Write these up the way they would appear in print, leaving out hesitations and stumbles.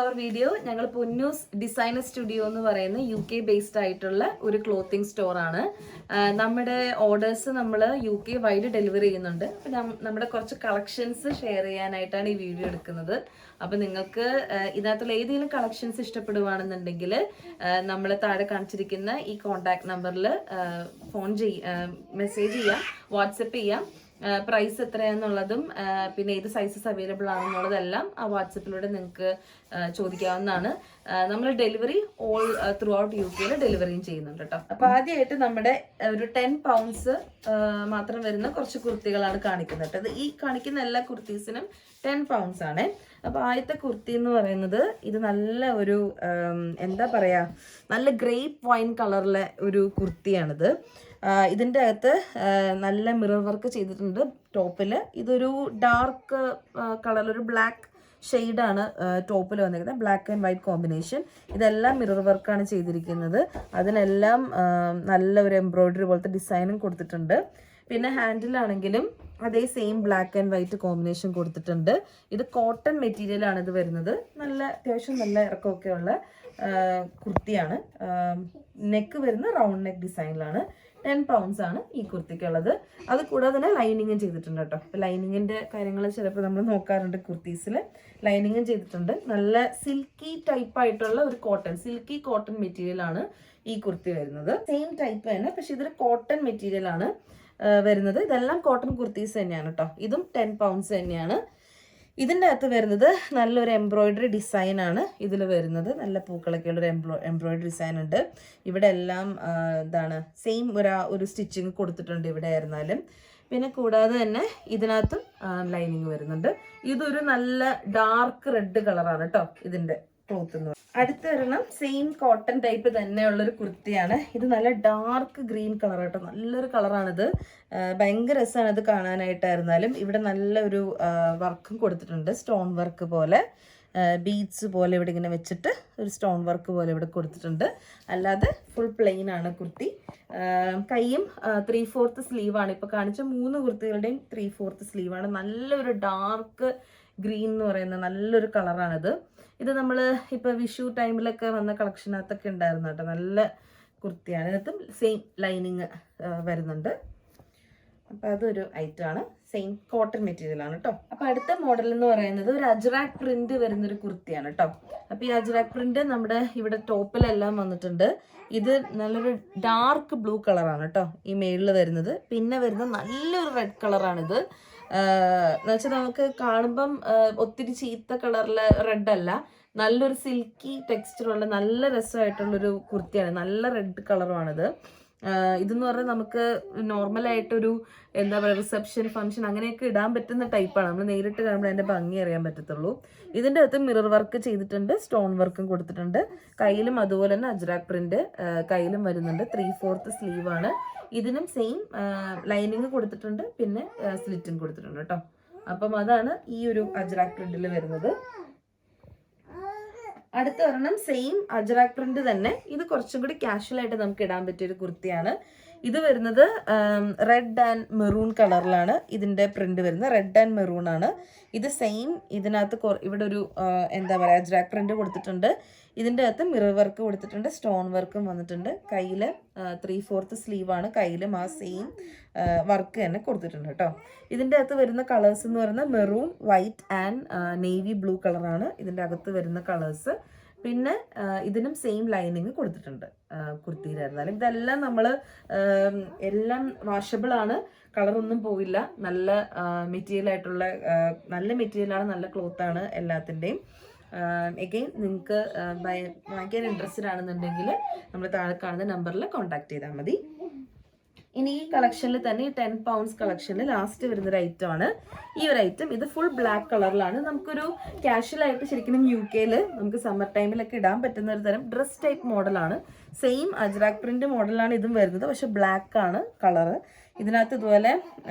അവർ video. ഞങ്ങൾ Ponnoos designer studio എന്ന് പറയുന്ന UK ബേസ്ഡ് ആയിട്ടുള്ള ഒരു ക്ലോത്തിങ് സ്റ്റോറാണ്. നമ്മുടെ ഓർഡേഴ്സ് നമ്മൾ UK വൈഡ് ഡെലിവറി ചെയ്യുന്നുണ്ട്. അപ്പം നമ്മുടെ കുറച്ച് കളക്ഷൻസ് ഷെയർ ചെയ്യാനായിട്ടാണ് ഈ വീഡിയോ എടുക്കുന്നത്. അപ്പം നിങ്ങൾക്ക് ഇതിനകത്തുള്ള ഏതെങ്കിലും കളക്ഷൻസ് ഇഷ്ടപ്പെടുവാണെന്നുണ്ടെങ്കിൽ നമ്മൾ താഴെ കാണിച്ചിരിക്കുന്ന ഈ കോൺടാക്ട് നമ്പറിൽ മെസ്സേജ് ചെയ്യാം, വാട്സപ്പ് ചെയ്യാം. പ്രൈസ് എത്രയാണെന്നുള്ളതും പിന്നെ ഏത് സൈസസ് അവൈലബിൾ ആണെന്നുള്ളതെല്ലാം ആ വാട്സപ്പിലൂടെ നിങ്ങൾക്ക് ചോദിക്കാവുന്നതാണ്. നമ്മൾ delivery all through out UK ഡെലിവറിയും ചെയ്യുന്നുണ്ട് കേട്ടോ. അപ്പൊ ആദ്യമായിട്ട് നമ്മുടെ ഒരു 10 പൗണ്ട്സ് മാത്രം വരുന്ന കുറച്ച് കുർത്തികളാണ് കാണിക്കുന്നത് കേട്ടോ. ഈ കാണിക്കുന്ന എല്ലാ കുർത്തീസിനും 10 പൗണ്ട്സ് ആണ്. അപ്പൊ ആദ്യത്തെ കുർത്തി എന്ന് പറയുന്നത് ഇത് നല്ല ഒരു എന്താ പറയാ, നല്ല ഗ്രേപ്പ് വൈൻ കളറിലെ ഒരു കുർത്തിയാണിത്. ഇതിൻ്റെ അകത്ത് നല്ല മിറർ വർക്ക് ചെയ്തിട്ടുണ്ട് ടോപ്പിൽ. ഇതൊരു ഡാർക്ക് കളർ, ഒരു ബ്ലാക്ക് ഷെയ്ഡാണ് ടോപ്പിൽ വന്നിരിക്കുന്നത്, ബ്ലാക്ക് ആൻഡ് വൈറ്റ് കോമ്പിനേഷൻ. ഇതെല്ലാം മിറർ വർക്കാണ് ചെയ്തിരിക്കുന്നത്. അതിനെല്ലാം നല്ല ഒരു എംബ്രോയിഡറി പോലത്തെ ഡിസൈനും കൊടുത്തിട്ടുണ്ട്. പിന്നെ ഹാൻഡിലാണെങ്കിലും അതേ same black and white combination കൊടുത്തിട്ടുണ്ട്. ഇത് കോട്ടൺ മെറ്റീരിയൽ ആണ് ഇത് വരുന്നത്. നല്ല അത്യാവശ്യം നല്ല ഇറക്കമൊക്കെ ഉള്ള കുർത്തിയാണ്. നെക്ക് വരുന്ന റൗണ്ട് നെക്ക് ഡിസൈനിലാണ്. 10 പൗണ്ട്സ് ആണ് ഈ കുർത്തിക്കുള്ളത്. അത് കൂടാതെ തന്നെ ലൈനിങ്ങും ചെയ്തിട്ടുണ്ട് കേട്ടോ. അപ്പോൾ ലൈനിങ്ങിൻ്റെ കാര്യങ്ങൾ ചിലപ്പോൾ നമ്മൾ നോക്കാറുണ്ട് കുർത്തീസിൽ. ലൈനിങ്ങും ചെയ്തിട്ടുണ്ട്. നല്ല സിൽക്കി ടൈപ്പ് ആയിട്ടുള്ള ഒരു സിൽക്കി കോട്ടൺ മെറ്റീരിയൽ ആണ് ഈ കുർത്തി വരുന്നത്. സെയിം ടൈപ്പ് തന്നെ, പക്ഷെ ഇതൊരു കോട്ടൺ മെറ്റീരിയൽ ആണ് വരുന്നത്. ഇതെല്ലാം കോട്ടൺ കുർത്തീസ് തന്നെയാണ് കേട്ടോ. ഇതും 10 പൗണ്ട്സ് തന്നെയാണ്. ഇതിൻ്റെ അകത്ത് വരുന്നത് നല്ലൊരു എംബ്രോയിഡറി ഡിസൈനാണ് ഇതിൽ വരുന്നത്. നല്ല പൂക്കളൊക്കെ ഉള്ളൊരു എംബ്രോയിഡറി ഡിസൈൻ ഉണ്ട്. ഇവിടെ എല്ലാം എന്താണ് സെയിം ഒരു സ്റ്റിച്ചിങ് കൊടുത്തിട്ടുണ്ട് ഇവിടെ ആയിരുന്നാലും. പിന്നെ കൂടാതെ തന്നെ ഇതിനകത്തും ലൈനിങ് വരുന്നുണ്ട്. ഇതൊരു നല്ല ഡാർക്ക് റെഡ് കളറാണ് കേട്ടോ ഇതിൻ്റെ ക്ലോത്ത് എന്ന് പറയുന്നത്. അടുത്ത ഒരെണ്ണം സെയിം കോട്ടൺ ടൈപ്പ് തന്നെയുള്ളൊരു കുർത്തിയാണ്. ഇത് നല്ല ഡാർക്ക് ഗ്രീൻ കളർ കേട്ടോ. നല്ലൊരു കളറാണിത്. ഭയങ്കര രസമാണ് ഇത് കാണാനായിട്ടായിരുന്നാലും. ഇവിടെ നല്ലൊരു വർക്കും കൊടുത്തിട്ടുണ്ട്, സ്റ്റോൺ വർക്ക് പോലെ, ബീഡ്സ് പോലെ ഇവിടെ ഇങ്ങനെ വെച്ചിട്ട് ഒരു സ്റ്റോൺ വർക്ക് പോലെ ഇവിടെ കൊടുത്തിട്ടുണ്ട്. അല്ലാതെ ഫുൾ പ്ലെയിൻ ആണ് കുർത്തി. കൈയും 3/4 സ്ലീവാണ്. ഇപ്പോൾ കാണിച്ച 3 കുർത്തികളുടെയും 3/4 സ്ലീവാണ്. നല്ലൊരു ഡാർക്ക് ഗ്രീൻ എന്ന് പറയുന്ന നല്ലൊരു കളറാണിത്. ഇത് നമ്മൾ ഇപ്പോൾ വിഷു ടൈമിലൊക്കെ വന്ന കളക്ഷനകത്തൊക്കെ ഉണ്ടായിരുന്നു കേട്ടോ. നല്ല കുർത്തിയാണ്. ഇതിനകത്തും സെയിം ലൈനിങ് വരുന്നുണ്ട്. അപ്പോൾ അതൊരു ഐറ്റമാണ്. സെയിം കോട്ടൺ മെറ്റീരിയൽ ആണ് കേട്ടോ. അപ്പോൾ അടുത്ത മോഡൽ എന്ന് പറയുന്നത് ഒരു അജ്രാക് പ്രിന്റ് വരുന്നൊരു കുർത്തിയാണ് കേട്ടോ. അപ്പോൾ ഈ അജ്രാക് പ്രിന്റ് നമ്മുടെ ഇവിടെ ടോപ്പിലെല്ലാം വന്നിട്ടുണ്ട്. ഇത് നല്ലൊരു ഡാർക്ക് ബ്ലൂ കളറാണ് കേട്ടോ ഈ മേളിൽ വരുന്നത്. പിന്നെ വരുന്നത് നല്ലൊരു റെഡ് കളറാണിത്. എന്ന് വെച്ചാൽ നമുക്ക് കാണുമ്പം ഒത്തിരി ചീത്ത കളറിലെ റെഡ് അല്ല, നല്ലൊരു സിൽക്കി ടെക്സ്ചറുള്ള നല്ല രസമായിട്ടുള്ളൊരു കുർത്തിയാണ്. നല്ല റെഡ് കളറുമാണിത്. ഇതെന്ന് പറഞ്ഞാൽ നമുക്ക് നോർമലായിട്ടൊരു എന്താ പറയുക, റിസപ്ഷൻ, ഫംഗ്ഷൻ അങ്ങനെയൊക്കെ ഇടാൻ പറ്റുന്ന ടൈപ്പാണ്. നമ്മൾ നേരിട്ട് കാണുമ്പോൾ അതിൻ്റെ ഭംഗി അറിയാൻ പറ്റത്തുള്ളൂ. ഇതിൻ്റെ അകത്ത് മിറർ വർക്ക് ചെയ്തിട്ടുണ്ട്, സ്റ്റോൺ വർക്കും കൊടുത്തിട്ടുണ്ട്. കയ്യിലും അതുപോലെ തന്നെ അജ്രാക് പ്രിന്റ് കയ്യിലും വരുന്നുണ്ട്. 3/4 സ്ലീവാണ്. ഇതിനും സെയിം ലൈനിങ് കൊടുത്തിട്ടുണ്ട്, പിന്നെ സ്ലിറ്റും കൊടുത്തിട്ടുണ്ട് കേട്ടോ. അപ്പം അതാണ് ഈ ഒരു അജ്രാക് പ്രിന്റിൽ വരുന്നത്. അടുത്ത ഒരെണ്ണം സെയിം അജ്രാക് പ്രിന്റ് തന്നെ. ഇത് കുറച്ചും കൂടി കാഷ്വൽ ആയിട്ട് നമുക്ക് ഇടാൻ പറ്റിയൊരു കുർത്തിയാണ്. ഇത് വരുന്നത് റെഡ് ആൻഡ് മെറൂൺ കളറിലാണ് ഇതിൻ്റെ പ്രിന്റ് വരുന്നത്. റെഡ് ആൻഡ് മെറൂൺ ആണ് ഇത്. സെയിം ഇതിനകത്ത് ഇവിടെ ഒരു എന്താ പറയുക, അജ്രാക് പ്രിന്റ് കൊടുത്തിട്ടുണ്ട്. ഇതിൻ്റെ അകത്ത് മിറർ വർക്ക് കൊടുത്തിട്ടുണ്ട്, സ്റ്റോൺ വർക്കും വന്നിട്ടുണ്ട്. കയ്യിൽ 3/4 സ്ലീവാണ്. കയ്യിലും ആ സെയിം വർക്ക് തന്നെ കൊടുത്തിട്ടുണ്ട് കേട്ടോ. ഇതിൻ്റെ അകത്ത് വരുന്ന കളേഴ്സ് എന്ന് പറയുന്നത് maroon, white and navy blue കളറാണ് ഇതിൻ്റെ അകത്ത് വരുന്ന കളേഴ്സ്. പിന്നെ ഇതിനും സെയിം ലൈനിങ് കൊടുത്തിട്ടുണ്ട് കുർത്തിയിലായിരുന്നാലും. ഇതെല്ലാം നമ്മൾ എല്ലാം വാഷബിൾ ആണ്, കളറൊന്നും പോയില്ല. നല്ല മെറ്റീരിയൽ ആയിട്ടുള്ള നല്ല മെറ്റീരിയലാണ്, നല്ല ക്ലോത്താണ് എല്ലാത്തിൻ്റെയും. എഗെയിൻ നിങ്ങൾക്ക് വാങ്ങിക്കാൻ ഇൻട്രസ്റ്റഡ് ആണെന്നുണ്ടെങ്കിൽ നമ്മൾ താഴെ കാണുന്ന നമ്പറിൽ കോൺടാക്ട് ചെയ്താൽ മതി. ഇനി ഈ കളക്ഷനിൽ തന്നെ 10 പൗണ്ട്സ് കളക്ഷനിൽ ലാസ്റ്റ് വരുന്നൊരു ഐറ്റം ആണ് ഈ ഒരു ഐറ്റം. ഇത് ഫുൾ ബ്ലാക്ക് കളറിലാണ്. നമുക്കൊരു കാഷ്വൽ ആയിട്ട് ശരിക്കും UK നമുക്ക് സമ്മർ ടൈമിലൊക്കെ ഇടാൻ പറ്റുന്ന ഒരു തരം ഡ്രസ് ടൈപ്പ് മോഡലാണ്. സെയിം അജ്രാക് പ്രിന്റ് മോഡലാണ് ഇതും വരുന്നത്, പക്ഷെ ബ്ലാക്ക് ആണ് കളറ്. ഇതിനകത്ത് ഇതുപോലെ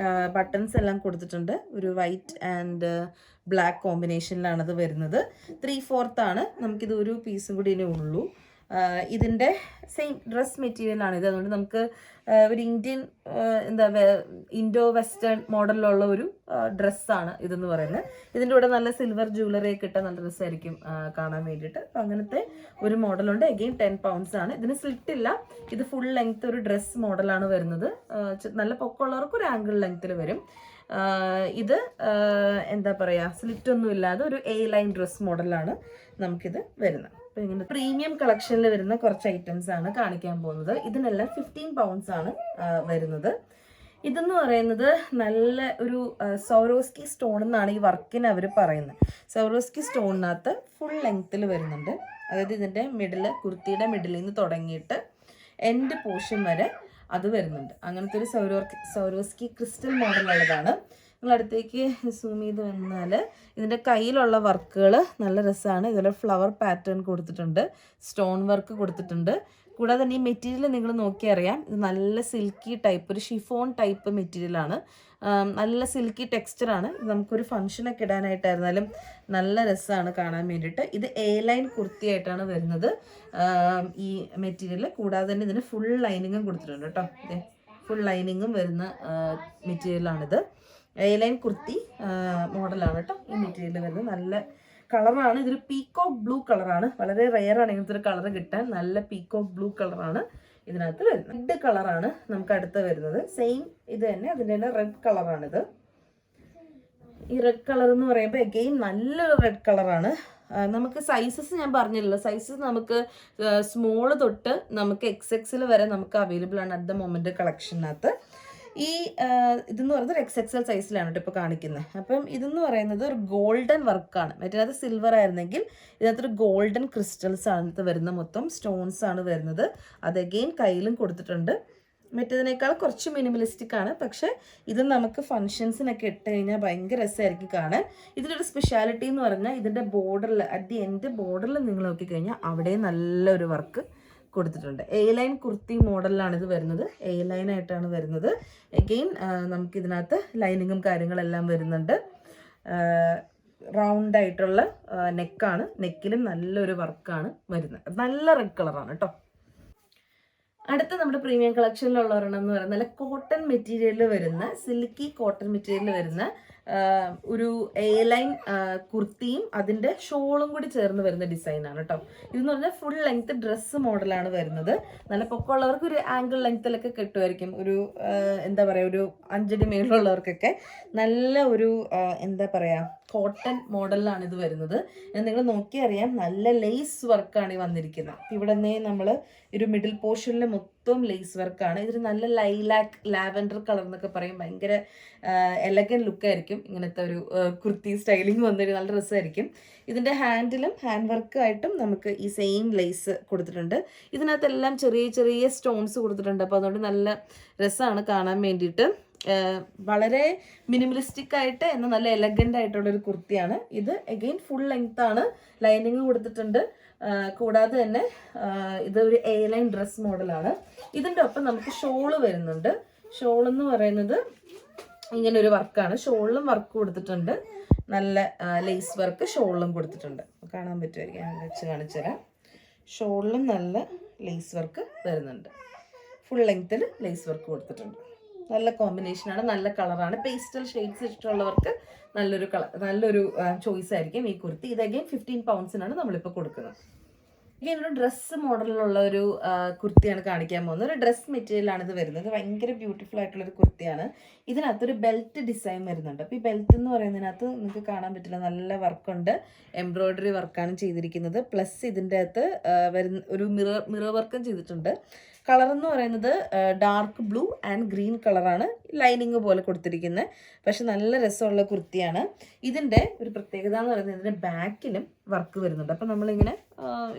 ബട്ടൺസ് എല്ലാം കൊടുത്തിട്ടുണ്ട്. ഒരു വൈറ്റ് ആൻഡ് ബ്ലാക്ക് കോമ്പിനേഷനിലാണ് ഇത് വരുന്നത്. 3/4 ആണ്. നമുക്കിത് ഒരു പീസും കൂടി ഇനി ഉള്ളൂ. ഇതിൻ്റെ സെയിം ഡ്രസ് മെറ്റീരിയലാണിത്. അതുകൊണ്ട് നമുക്ക് ഒരു ഇന്ത്യൻ ഇൻഡോ വെസ്റ്റേൺ മോഡലിലുള്ള ഒരു ഡ്രസ്സാണ് ഇതെന്ന് പറയുന്നത്. ഇതിൻ്റെ കൂടെ നല്ല സിൽവർ ജ്വല്ലറി ഒക്കെ ഇട്ടാൽ നല്ല രസമായിരിക്കും കാണാൻ വേണ്ടിയിട്ട്. അപ്പം അങ്ങനത്തെ ഒരു മോഡലുണ്ട്. അഗെയിൻ 10 pounds ആണ്. ഇതിന് സ്ലിറ്റ് ഇല്ല. ഇത് ഫുൾ ലെങ്ത് ഒരു ഡ്രസ് മോഡലാണ് വരുന്നത്. നല്ല പൊക്കമുള്ളവർക്ക് ഒരു ആംഗിൾ ലെങ്ത്തിൽ വരും. ഇത് എന്താ പറയുക, സ്ലിറ്റ് ഒന്നും ഇല്ലാതെ ഒരു A ലൈൻ ഡ്രസ് മോഡലാണ് നമുക്കിത് വരുന്നത്. അപ്പോൾ ഇങ്ങനെ പ്രീമിയം കളക്ഷനിൽ വരുന്ന കുറച്ച് ഐറ്റംസ് ആണ് കാണിക്കാൻ പോകുന്നത്. ഇതിനെല്ലാം 15 pounds ആണ് വരുന്നത്. ഇതെന്ന് പറയുന്നത് നല്ല ഒരു സൗരോസ്കി സ്റ്റോൺ എന്നാണ് ഈ വർക്കിന് അവർ പറയുന്നത്. സൗരോസ്കി സ്റ്റോണിനകത്ത് ഫുൾ ലെങ്ത്തിൽ വരുന്നുണ്ട്. അതായത് ഇതിൻ്റെ കുർത്തിയുടെ മിഡിലിൽ നിന്ന് തുടങ്ങിയിട്ട് എൻഡ് പോർഷൻ വരെ അത് വരുന്നുണ്ട്. അങ്ങനത്തെ ഒരു സൗരോസ്കി ക്രിസ്റ്റൽ മോഡലുള്ളതാണ്. നിങ്ങൾ അടുത്തേക്ക് സൂം ചെയ്ത് വന്നാൽ ഇതിൻ്റെ കയ്യിലുള്ള വർക്കുകൾ നല്ല രസമാണ്. ഇതിൽ ഫ്ലവർ പാറ്റേൺ കൊടുത്തിട്ടുണ്ട്, സ്റ്റോൺ വർക്ക് കൊടുത്തിട്ടുണ്ട്. കൂടാതെ തന്നെ ഈ മെറ്റീരിയൽ നിങ്ങൾ നോക്കിയറിയാം, ഇത് നല്ല സിൽക്കി ടൈപ്പ്, ഒരു ഷിഫോൺ ടൈപ്പ് മെറ്റീരിയലാണ്. നല്ല സിൽക്കി ടെക്സ്ചറാണ്. ഇത് നമുക്കൊരു ഫംഗ്ഷനൊക്കെ ഇടാനായിട്ടായിരുന്നാലും നല്ല രസമാണ് കാണാൻ വേണ്ടിയിട്ട്. ഇത് A ലൈൻ കുർത്തിയായിട്ടാണ് വരുന്നത് ഈ മെറ്റീരിയൽ. കൂടാതെ തന്നെ ഇതിന് ഫുൾ ലൈനിങ്ങും കൊടുത്തിട്ടുണ്ട് കേട്ടോ. ഇതേ ഫുൾ ലൈനിങ്ങും വരുന്ന മെറ്റീരിയലാണിത്. A ലൈൻ കുർത്തി മോഡലാണ് കേട്ടോ ഈ മെറ്റീരിയൽ വരുന്നത്. നല്ല കളറാണ്. ഇതൊരു പീകോക്ക് ബ്ലൂ കളറാണ്. വളരെ റെയറാണ് ഇങ്ങനത്തെ ഒരു കളർ കിട്ടാൻ. നല്ല പീകോക്ക് ബ്ലൂ കളറാണ് ഇതിനകത്ത് വരുന്നത്. റെഡ് കളറാണ് നമുക്ക് അടുത്ത് വരുന്നത്. സെയിം ഇത് തന്നെ, അതിൻ്റെ തന്നെ റെഡ് കളറാണിത്. ഈ റെഡ് കളർ എന്ന് പറയുമ്പോൾ അഗെയിൻ നല്ലൊരു റെഡ് കളറാണ്. നമുക്ക് സൈസസ് ഞാൻ പറഞ്ഞില്ലല്ലോ. സൈസസ് നമുക്ക് സ്മോൾ തൊട്ട് നമുക്ക് XXL വരെ നമുക്ക് അവൈലബിൾ ആണ് അറ്റ് ദ മൊമെന്റ് കളക്ഷനകത്ത്. ഈ ഇതെന്ന് പറയുന്നത് XXL സൈസിലാണ് കേട്ടോ ഇപ്പോൾ കാണിക്കുന്നത്. അപ്പം ഇതെന്ന് പറയുന്നത് ഒരു ഗോൾഡൻ വർക്കാണ്. മറ്റേത് സിൽവർ ആയിരുന്നെങ്കിൽ ഇതിനകത്തൊരു ഗോൾഡൻ ക്രിസ്റ്റൽസ് ആണ് വരുന്ന, മൊത്തം സ്റ്റോൺസ് ആണ് വരുന്നത്. അത് അഗെയിൻ കയ്യിലും കൊടുത്തിട്ടുണ്ട്. മറ്റേതിനേക്കാൾ കുറച്ച് മിനിമലിസ്റ്റിക് ആണ്. പക്ഷേ ഇത് നമുക്ക് ഫങ്ഷൻസിനൊക്കെ ഇട്ട് കഴിഞ്ഞാൽ ഭയങ്കര രസമായിരിക്കും കാണാൻ. ഇതിലൊരു സ്പെഷ്യാലിറ്റി എന്ന് പറഞ്ഞാൽ ഇതിൻ്റെ ബോർഡറിൽ, അറ്റ് ദി എൻഡ് ബോർഡറിൽ നിങ്ങൾ നോക്കിക്കഴിഞ്ഞാൽ അവിടെ നല്ലൊരു വർക്ക് കൊടുത്തിട്ടുണ്ട്. A ലൈൻ കുർത്തി മോഡലിലാണ് ഇത് വരുന്നത്. A ലൈൻ ആയിട്ടാണ് വരുന്നത്. അഗെയിൻ നമുക്കിതിനകത്ത് ലൈനിങ്ങും കാര്യങ്ങളെല്ലാം വരുന്നുണ്ട്. റൗണ്ട് ആയിട്ടുള്ള നെക്കാണ്. നെക്കിലും നല്ലൊരു വർക്കാണ് വരുന്നത്. നല്ല റെഡ് കളറാണ് കേട്ടോ. അടുത്ത നമ്മുടെ പ്രീമിയം കളക്ഷനിലുള്ള ഒരെണ്ണം എന്ന് പറയുന്നത് നല്ല കോട്ടൺ മെറ്റീരിയലിൽ വരുന്ന, സിൽക്കി കോട്ടൺ മെറ്റീരിയലിൽ വരുന്ന ഒരു A ലൈൻ കുർത്തിയും അതിൻ്റെ ഷോളും കൂടി ചേർന്ന് വരുന്ന ഡിസൈനാണ് കേട്ടോ. ഇതെന്ന് പറഞ്ഞാൽ ഫുൾ ലെങ്ത് ഡ്രസ്സ് മോഡലാണ് വരുന്നത്. നല്ല പൊക്കമുള്ളവർക്ക് ഒരു ആംഗിൾ ലെങ്ത്തിലൊക്കെ കിട്ടുമായിരിക്കും. ഒരു എന്താ പറയുക, ഒരു 5 അടി മേളിലുള്ളവർക്കൊക്കെ നല്ല ഒരു എന്താ പറയുക കോട്ടൺ മോഡലിലാണ് ഇത് വരുന്നത്. നിങ്ങൾ നോക്കിയറിയാം നല്ല ലേസ് വർക്കാണ് ഈ വന്നിരിക്കുന്നത്. ഇവിടെ നിന്ന് നമ്മൾ ഒരു മിഡിൽ പോർഷനിൽ മൊത്തം ലേസ് വർക്കാണ്. ഇതൊരു നല്ല ലൈലാക്ക് ലാവൻഡർ കളർ എന്നൊക്കെ പറയും. ഭയങ്കര എലഗൻ ലുക്കായിരിക്കും ഇങ്ങനത്തെ ഒരു കുർത്തി സ്റ്റൈലിങ് വന്നൊരു നല്ല രസമായിരിക്കും. ഇതിൻ്റെ ഹാൻഡിലും ഹാൻഡ് വർക്കായിട്ടും നമുക്ക് ഈ സെയിം ലേസ് കൊടുത്തിട്ടുണ്ട്. ഇതിനകത്തെല്ലാം ചെറിയ ചെറിയ സ്റ്റോൺസ് കൊടുത്തിട്ടുണ്ട്. അപ്പോൾ അതുകൊണ്ട് നല്ല രസമാണ് കാണാൻ വേണ്ടിയിട്ട്. വളരെ മിനിമലിസ്റ്റിക് ആയിട്ട് എന്നാൽ നല്ല എലഗൻ്റ് ആയിട്ടുള്ളൊരു കുർത്തിയാണ് ഇത്. അഗെയിൻ ഫുൾ ലെങ്ത് ആണ്, ലൈനിങ് കൊടുത്തിട്ടുണ്ട്. കൂടാതെ തന്നെ ഇത് ഒരു A ലൈൻ ഡ്രസ് മോഡലാണ്. ഇതിൻ്റെ ഒപ്പം നമുക്ക് ഷോള് വരുന്നുണ്ട്. ഷോൾ എന്ന് പറയുന്നത് ഇങ്ങനെ ഒരു വർക്കാണ്. ഷോളിലും വർക്ക് കൊടുത്തിട്ടുണ്ട്. നല്ല ലേസ് വർക്ക് ഷോളിലും കൊടുത്തിട്ടുണ്ട്. കാണാൻ പറ്റുമായിരിക്കും, ഞാൻ വെച്ച് കാണിച്ചു തരാം. ഷോളിലും നല്ല ലേസ് വർക്ക് വരുന്നുണ്ട്. ഫുൾ ലെങ്ത്തിൽ ലേസ് വർക്ക് കൊടുത്തിട്ടുണ്ട്. നല്ല കോമ്പിനേഷനാണ്, നല്ല കളറാണ്. പേസ്റ്റൽ ഷെയ്ഡ്സ് ഇഷ്ടമുള്ളവർക്ക് നല്ലൊരു ചോയ്സ് ആയിരിക്കും ഈ കുർത്തി. ഇത് അഗൈൻ 15 poundsനാണ് നമ്മളിപ്പോൾ കൊടുക്കുന്നത്. ഇനി ഒരു ഡ്രസ്സ് മോഡലിലുള്ള ഒരു കുർത്തിയാണ് കാണിക്കാൻ പോകുന്നത്. ഒരു ഡ്രസ് മെറ്റീരിയലാണ് ഇത് വരുന്നത്. ഭയങ്കര ബ്യൂട്ടിഫുൾ ആയിട്ടുള്ളൊരു കുർത്തിയാണ്. ഇതിനകത്തൊരു ബെൽറ്റ് ഡിസൈൻ വരുന്നുണ്ട്. അപ്പോൾ ഈ ബെൽറ്റ് എന്ന് പറയുന്നതിനകത്ത് നിങ്ങൾക്ക് കാണാൻ പറ്റില്ല, നല്ല വർക്കുണ്ട്. എംബ്രോയ്ഡറി വർക്കാണ് ചെയ്തിരിക്കുന്നത്. പ്ലസ് ഇതിൻ്റെ അകത്ത് വരുന്ന ഒരു മിറർ വർക്കും ചെയ്തിട്ടുണ്ട്. കളർ എന്ന് പറയുന്നത് ഡാർക്ക് ബ്ലൂ ആൻഡ് ഗ്രീൻ കളറാണ് ലൈനിങ് പോലെ കൊടുത്തിരിക്കുന്നത്. പക്ഷെ നല്ല രസമുള്ള കുർത്തിയാണ്. ഇതിൻ്റെ ഒരു പ്രത്യേകത എന്ന് പറയുന്നത് ഇതിൻ്റെ ബാക്കിലും വർക്ക് വരുന്നുണ്ട്. അപ്പം നമ്മളിങ്ങനെ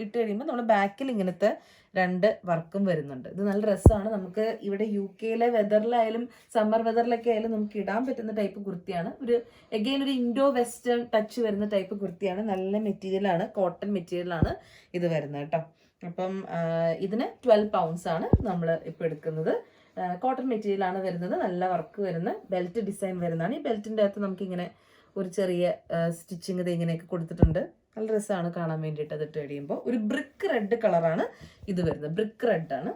ഇട്ട് കഴിയുമ്പോൾ നമ്മുടെ ബാക്കിൽ ഇങ്ങനത്തെ 2 വർക്കും വരുന്നുണ്ട്. ഇത് നല്ല രസമാണ്. നമുക്ക് ഇവിടെ UK വെതറിലായാലും സമ്മർ വെതറിലൊക്കെ ആയാലും നമുക്ക് ഇടാൻ പറ്റുന്ന ടൈപ്പ് കുർത്തിയാണ്. ഒരു ഇൻഡോ വെസ്റ്റേൺ ടച്ച് വരുന്ന ടൈപ്പ് കുർത്തിയാണ്. നല്ല മെറ്റീരിയലാണ്, കോട്ടൺ മെറ്റീരിയലാണ് ഇത് വരുന്നത് കേട്ടോ. അപ്പം ഇതിന് 12 pounds ആണ് നമ്മൾ ഇപ്പോൾ എടുക്കുന്നത്. കോട്ടൺ മെറ്റീരിയലാണ് വരുന്നത്. നല്ല വർക്ക് വരുന്ന ബെൽറ്റ് ഡിസൈൻ വരുന്നതാണ്. ഈ ബെൽറ്റിൻ്റെ അകത്ത് നമുക്കിങ്ങനെ ഒരു ചെറിയ സ്റ്റിച്ചിങ് ഇങ്ങനെയൊക്കെ കൊടുത്തിട്ടുണ്ട്. നല്ല രസമാണ് കാണാൻ വേണ്ടിയിട്ട് അത് ഇട്ട് കഴിയുമ്പോൾ. ഒരു ബ്രിക്ക് റെഡ് കളറാണ് ഇത് വരുന്നത്, ബ്രിക്ക് റെഡ് ആണ്.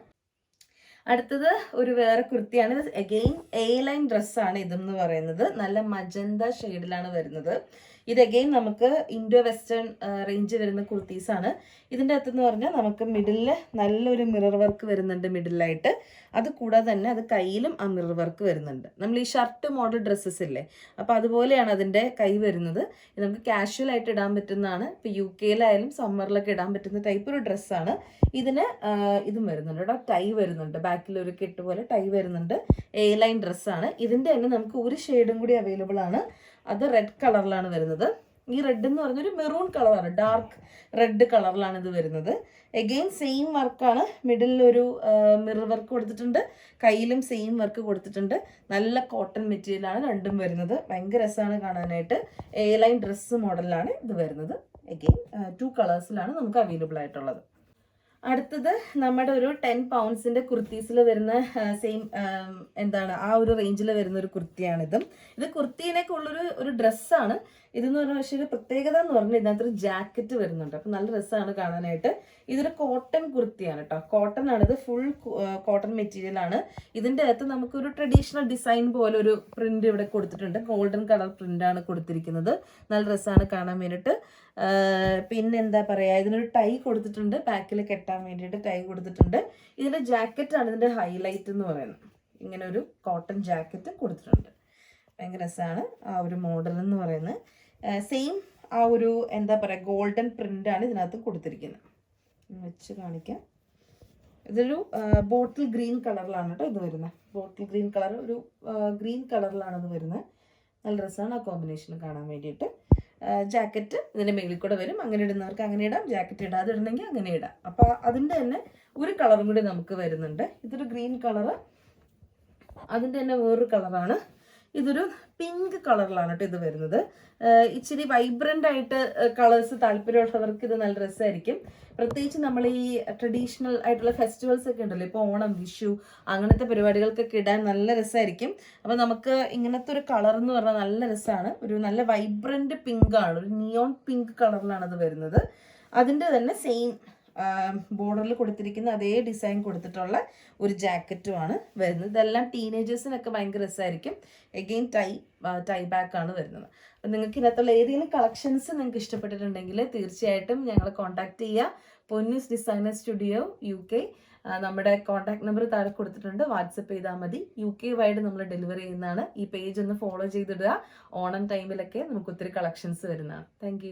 അടുത്തത് ഒരു വേറെ കുർത്തിയാണ്. ഇത് അഗെയിൻ എ ലൈൻ ഡ്രസ്സാണ് ഇതെന്ന് പറയുന്നത്. നല്ല മജന്ത ഷെയ്ഡിലാണ് വരുന്നത്. ഇത് അഗെയിൻ നമുക്ക് ഇൻഡോ വെസ്റ്റേൺ റേഞ്ച് വരുന്ന കുർത്തീസാണ്. ഇതിൻ്റെ അകത്തെന്ന് പറഞ്ഞാൽ നമുക്ക് മിഡിലിൽ നല്ലൊരു മിറർ വർക്ക് വരുന്നുണ്ട് മിഡിലായിട്ട്. അത് കൂടാതെ തന്നെ അത് കയ്യിലും ആ മിറർ വർക്ക് വരുന്നുണ്ട്. നമ്മൾ ഈ ഷർട്ട് മോഡൽ ഡ്രസ്സസ് ഇല്ലേ, അപ്പോൾ അതുപോലെയാണ് അതിൻ്റെ കൈ വരുന്നത്. ഇത് നമുക്ക് കാഷ്വൽ ആയിട്ട് ഇടാൻ പറ്റുന്നതാണ്. ഇപ്പോൾ UK-ലായാലും സമ്മറിലൊക്കെ ഇടാൻ പറ്റുന്ന ടൈപ്പ് ഒരു ഡ്രസ്സാണ്. ഇതിന് ഇതും വരുന്നുണ്ട് കേട്ടോ, ടൈ വരുന്നുണ്ട്, ബാക്കിൽ ഒരു കെട്ട് പോലെ ടൈ വരുന്നുണ്ട്. എ ലൈൻ ഡ്രസ്സാണ്. ഇതിൻ്റെ തന്നെ നമുക്ക് ഒരു ഷെയ്ഡും കൂടി അവൈലബിൾ ആണ്. അത് റെഡ് കളറിലാണ് വരുന്നത്. ഈ റെഡ് എന്ന് പറഞ്ഞൊരു മെറൂൺ കളറാണ്, ഡാർക്ക് റെഡ് കളറിലാണ് ഇത് വരുന്നത്. എഗെയിൻ സെയിം വർക്കാണ്, മിഡിലിൽ ഒരു മിറർ വർക്ക് കൊടുത്തിട്ടുണ്ട്, കയ്യിലും സെയിം വർക്ക് കൊടുത്തിട്ടുണ്ട്. നല്ല കോട്ടൺ മെറ്റീരിയലാണ് രണ്ടും വരുന്നത്. ഭയങ്കര രസമാണ് കാണാനായിട്ട്. എ ലൈൻ ഡ്രസ്സ് മോഡലാണ് ഇത് വരുന്നത്. എഗെയിൻ 2 കളേഴ്സിലാണ് നമുക്ക് അവൈലബിൾ ആയിട്ടുള്ളത്. അടുത്തത് നമ്മുടെ ഒരു 10 പൗണ്ട്സിൻ്റെ കുർത്തീസിൽ വരുന്ന സെയിം എന്താണ് ആ ഒരു റേഞ്ചിൽ വരുന്ന ഒരു കുർത്തിയാണിതും. ഇത് കുർത്തീനൊക്കെ ഉള്ളൊരു ഡ്രസ്സാണ്. ഇതെന്ന് പറഞ്ഞാൽ പക്ഷേ ഒരു പ്രത്യേകത എന്ന് പറഞ്ഞാൽ ഇതിനകത്തൊരു ജാക്കറ്റ് വരുന്നുണ്ട്. അപ്പം നല്ല രസമാണ് കാണാനായിട്ട്. ഇതൊരു കോട്ടൺ കുർത്തിയാണ് കേട്ടോ, കോട്ടൺ ആണിത്, ഫുൾ കോട്ടൺ മെറ്റീരിയൽ ആണ്. ഇതിൻ്റെ അകത്ത് നമുക്കൊരു ട്രഡീഷണൽ ഡിസൈൻ പോലെ ഒരു പ്രിന്റ് ഇവിടെ കൊടുത്തിട്ടുണ്ട്. ഗോൾഡൻ കളർ പ്രിന്റാണ് കൊടുത്തിരിക്കുന്നത്. നല്ല രസമാണ് കാണാൻ വേണ്ടിയിട്ട്. പിന്നെ എന്താ പറയുക, ഇതിനൊരു ടൈ കൊടുത്തിട്ടുണ്ട്, ബാക്കിൽ കെട്ടാൻ വേണ്ടിയിട്ട് ടൈ കൊടുത്തിട്ടുണ്ട്. ഇതിൻ്റെ ജാക്കറ്റാണ് ഇതിൻ്റെ ഹൈലൈറ്റ് എന്ന് പറയുന്നത്. ഇങ്ങനെ ഒരു കോട്ടൺ ജാക്കറ്റ് കൊടുത്തിട്ടുണ്ട്. ഭയങ്കര രസമാണ് ആ ഒരു മോഡൽ എന്ന് പറയുന്നത്. സെയിം ആ ഒരു എന്താ പറയുക ഗോൾഡൻ പ്രിൻ്റാണ് ഇതിനകത്ത് കൊടുത്തിരിക്കുന്നത്. വെച്ച് കാണിക്കാം. ഇതൊരു ബോട്ടിൽ ഗ്രീൻ കളറിലാണ് കേട്ടോ ഇത് വരുന്നത്. ബോട്ടിൽ ഗ്രീൻ കളർ, ഒരു ഗ്രീൻ കളറിലാണ് ഇത് വരുന്നത്. നല്ല രസമാണ് ആ കോമ്പിനേഷൻ കാണാൻ വേണ്ടിയിട്ട്. ജാക്കറ്റ് ഇതിൻ്റെ മേളിൽ കൂടെ വരും. അങ്ങനെ ഇടുന്നവർക്ക് അങ്ങനെ ഇടാം, ജാക്കറ്റ് ഇടാതെ ഇടണമെങ്കിൽ അങ്ങനെ ഇടാം. അപ്പോൾ അതിൻ്റെ തന്നെ ഒരു കളറും കൂടി നമുക്ക് വരുന്നുണ്ട്. ഇതൊരു ഗ്രീൻ കളറ്, അതിൻ്റെ തന്നെ വേറൊരു കളറാണ്. ഇതൊരു പിങ്ക് കളറിലാണ് കേട്ടോ ഇത് വരുന്നത്. ഇച്ചിരി വൈബ്രൻ്റ് ആയിട്ട് കളേഴ്സ് താല്പര്യമുള്ളവർക്ക് ഇത് നല്ല രസമായിരിക്കും. പ്രത്യേകിച്ച് നമ്മൾ ഈ ട്രഡീഷണൽ ആയിട്ടുള്ള ഫെസ്റ്റിവൽസ് ഒക്കെ ഉണ്ടല്ലോ, ഇപ്പോൾ ഓണം, വിഷു അങ്ങനത്തെ പരിപാടികൾക്കൊക്കെ ഇടാൻ നല്ല രസമായിരിക്കും. അപ്പോൾ നമുക്ക് ഇങ്ങനത്തെ ഒരു കളർ എന്ന് പറഞ്ഞാൽ നല്ല രസമാണ്. ഒരു നല്ല വൈബ്രൻ്റ് പിങ്ക് ആണ്, ഒരു നിയോൺ പിങ്ക് കളറിലാണ് അത് വരുന്നത്. അതിൻ്റെ തന്നെ സെയിം ബോർഡറിൽ കൊടുത്തിരിക്കുന്ന അതേ ഡിസൈൻ കൊടുത്തിട്ടുള്ള ഒരു ജാക്കറ്റുമാണ് വരുന്നത്. ഇതെല്ലാം ടീനേജേഴ്സിനൊക്കെ ഭയങ്കര രസമായിരിക്കും. എഗെയിൻ ടൈ ബാക്ക് ആണ് വരുന്നത്. അപ്പം നിങ്ങൾക്ക് ഇതിനകത്തുള്ള ഏതെങ്കിലും കളക്ഷൻസ് നിങ്ങൾക്ക് ഇഷ്ടപ്പെട്ടിട്ടുണ്ടെങ്കിൽ തീർച്ചയായിട്ടും ഞങ്ങളെ കോൺടാക്ട് ചെയ്യുക. Ponnoos designer studio UK. നമ്മുടെ കോൺടാക്ട് നമ്പർ താഴെ കൊടുത്തിട്ടുണ്ട്, വാട്സപ്പ് ചെയ്താൽ മതി. UK വൈഡ് നമ്മൾ ഡെലിവറി ചെയ്യുന്നതാണ്. ഈ പേജ് ഒന്ന് ഫോളോ ചെയ്തിടുക. ഓണം ടൈമിലൊക്കെ നമുക്ക് ഒത്തിരി കളക്ഷൻസ് വരുന്നതാണ്. താങ്ക്